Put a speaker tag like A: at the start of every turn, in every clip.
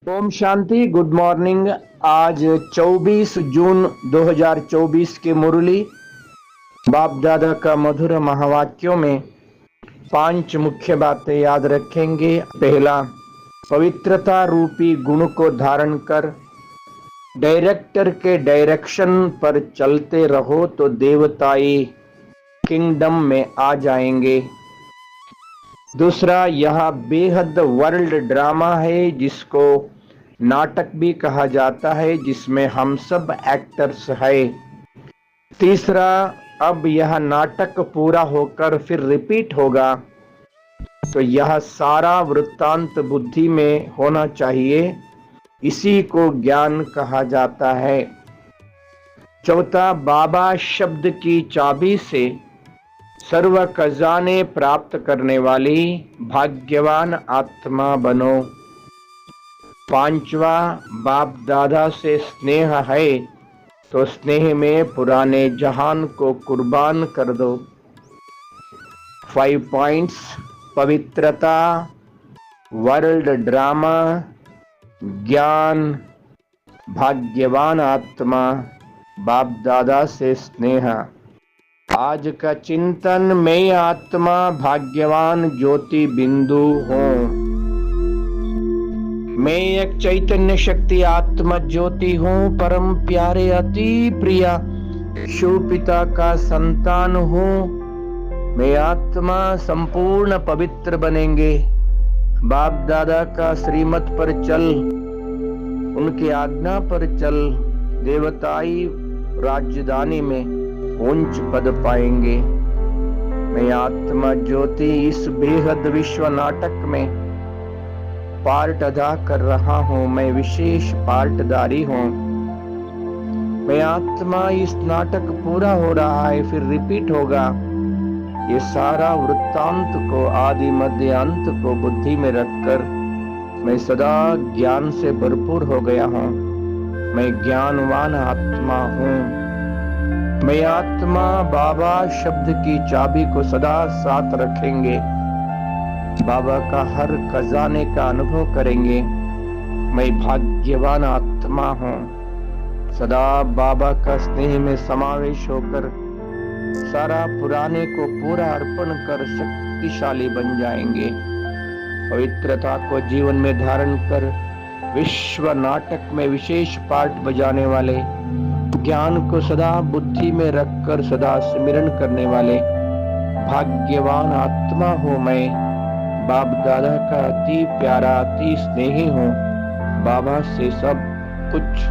A: Om Shanti. Good morning. आज 24 जून 2024 के मुरली बाप दादा का मधुर महावाक्यों में 5 मुख्य बातें याद रखेंगे। पहला, पवित्रता रूपी गुण को धारण कर डायरेक्टर के डायरेक्शन पर चलते रहो तो देवताई किंगडम में आ जाएंगे। दूसरा, यह बेहद वर्ल्ड ड्रामा है जिसको नाटक भी कहा जाता है, जिसमें हम सब एक्टर्स हैं। तीसरा, अब यह नाटक पूरा होकर फिर रिपीट होगा तो यह सारा वृत्तांत बुद्धि में होना चाहिए, इसी को ज्ञान कहा जाता है। चौथा, बाबा शब्द की चाबी से सर्व खजाने प्राप्त करने वाली भाग्यवान आत्मा बनो। पांचवा, बाप दादा से स्नेह है तो स्नेह में पुराने जहान को कुर्बान कर दो। 5 पॉइंट्स: पवित्रता, वर्ल्ड ड्रामा, ज्ञान, भाग्यवान आत्मा, बाप दादा से स्नेह। आज का चिंतन, मैं आत्मा भाग्यवान ज्योति बिंदु हूँ। मैं एक चैतन्य शक्ति आत्मा ज्योति हूँ, परम प्यारे अति प्रिया शिव पिता का संतान हूँ। मैं आत्मा संपूर्ण पवित्र बनेंगे। बाप दादा का श्रीमत पर चल, उनकी आज्ञा पर चल, देवताई राजधानी में उच्च पद पाएंगे। मैं आत्मा ज्योति इस बेहद विश्व नाटक में पार्ट अदा कर रहा हूँ। मैं विशेष पार्टदारी हूँ। मैं आत्मा, इस नाटक पूरा हो रहा है फिर रिपीट होगा। ये सारा वृत्तांत को, आदि मध्य अंत को बुद्धि में रखकर मैं सदा ज्ञान से भरपूर हो गया हूँ। मैं ज्ञानवान आत्मा हूँ। मैं आत्मा बाबा शब्द की चाबी को सदा साथ रखेंगे। बाबा का हर खजाने का अनुभव करेंगे। मैं भाग्यवान आत्मा हूँ। सदा बाबा का स्नेह में समावेश होकर सारा पुराने को पूरा अर्पण कर शक्तिशाली बन जाएंगे। पवित्रता को जीवन में धारण कर विश्व नाटक में विशेष पार्ट बजाने वाले, ज्ञान को सदा बुद्धि में रखकर सदा स्मरण करने वाले भाग्यवान आत्मा हूँ। मैं बाप दादा का अति प्यारा, अति स्नेही हूँ। बाबा से सब कुछ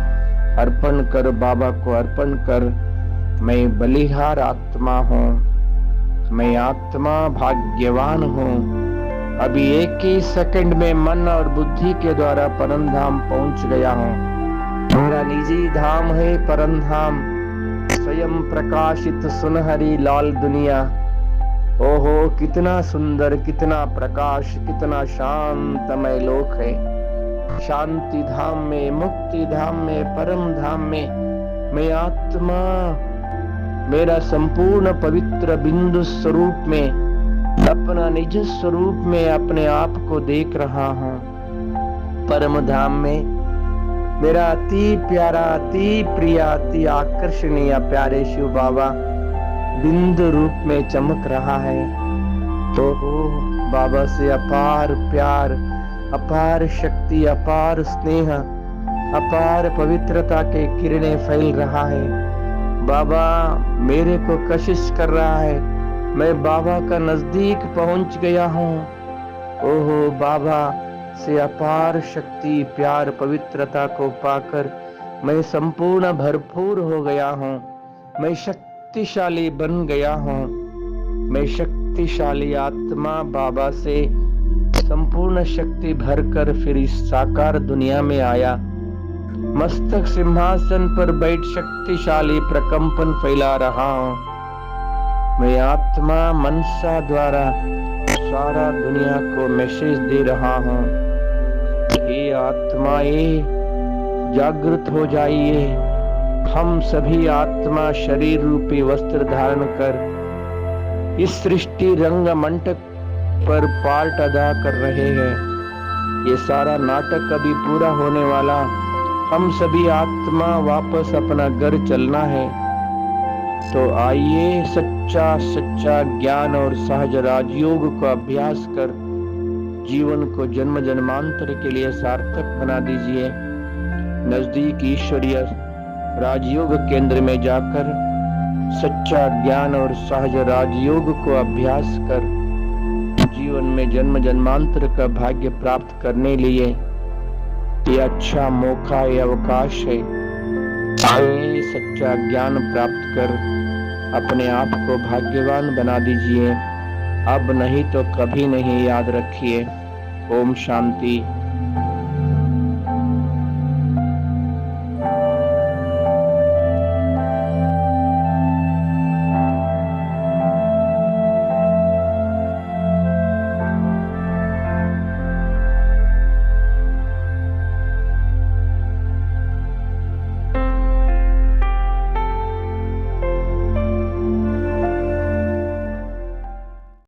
A: अर्पण कर, बाबा को अर्पण कर। मैं बलिहार आत्मा हूँ। मैं आत्मा भाग्यवान हूँ। अभी एक ही सेकंड में मन और बुद्धि के द्वारा परम धाम पहुंच गया हूँ। मेरा निजी धाम है परम धाम, स्वयं प्रकाशित सुनहरी लाल दुनिया। ओहो, कितना सुंदर, कितना प्रकाश, कितना शांतमय लोक है। शांति धाम में, मुक्ति धाम में, परम धाम में मैं आत्मा मेरा संपूर्ण पवित्र बिंदु स्वरूप में, अपना निज स्वरूप में अपने आप को देख रहा हूँ। परम धाम में मेरा अति प्यारा, अति प्रिया, अति आकर्षणीय प्यारे शिव बाबा बिंदु रूप में चमक रहा है। तो बाबा से अपार प्यार, अपार शक्ति, अपार स्नेह, अपार पवित्रता के किरणें फैल रहा है। बाबा मेरे को कशिश कर रहा है। मैं बाबा का नजदीक पहुंच गया हूँ। ओहो, बाबा से अपार शक्ति, प्यार, पवित्रता को पाकर मैं संपूर्ण भरपूर हो गया हूँ। मैं शक्तिशाली बन गया हूँ। मैं शक्तिशाली आत्मा बाबा से संपूर्ण शक्ति भरकर फिर इस साकार दुनिया में आया। मस्तक सिंहासन पर बैठ शक्तिशाली प्रकंपन फैला रहा हूँ। मैं आत्मा मनसा द्वारा सारा दुनिया को मैसेज दे रहा हूँ। हे आत्माएं, जागृत हो जाइए। हम सभी आत्मा शरीर रूपी वस्त्र धारण कर इस सृष्टि रंग मंटप पर पार्ट अदा कर रहे हैं। ये सारा नाटक अभी पूरा होने वाला, हम सभी आत्मा वापस अपना घर चलना है। तो आइए सच्चा ज्ञान और सहज राजयोग को अभ्यास कर जीवन को जन्म जन्मांतर के लिए सार्थक बना दीजिए। नजदीक ईश्वरीय राजयोग केंद्र में जाकर सच्चा ज्ञान और सहज राजयोग को अभ्यास कर जीवन में जन्म जन्मांतर का भाग्य प्राप्त करने लिए ये अच्छा मौका, ये अवकाश है। आए सच्चा ज्ञान प्राप्त कर अपने आप को भाग्यवान बना दीजिए। अब नहीं तो कभी नहीं, याद रखिए। ओम शांति।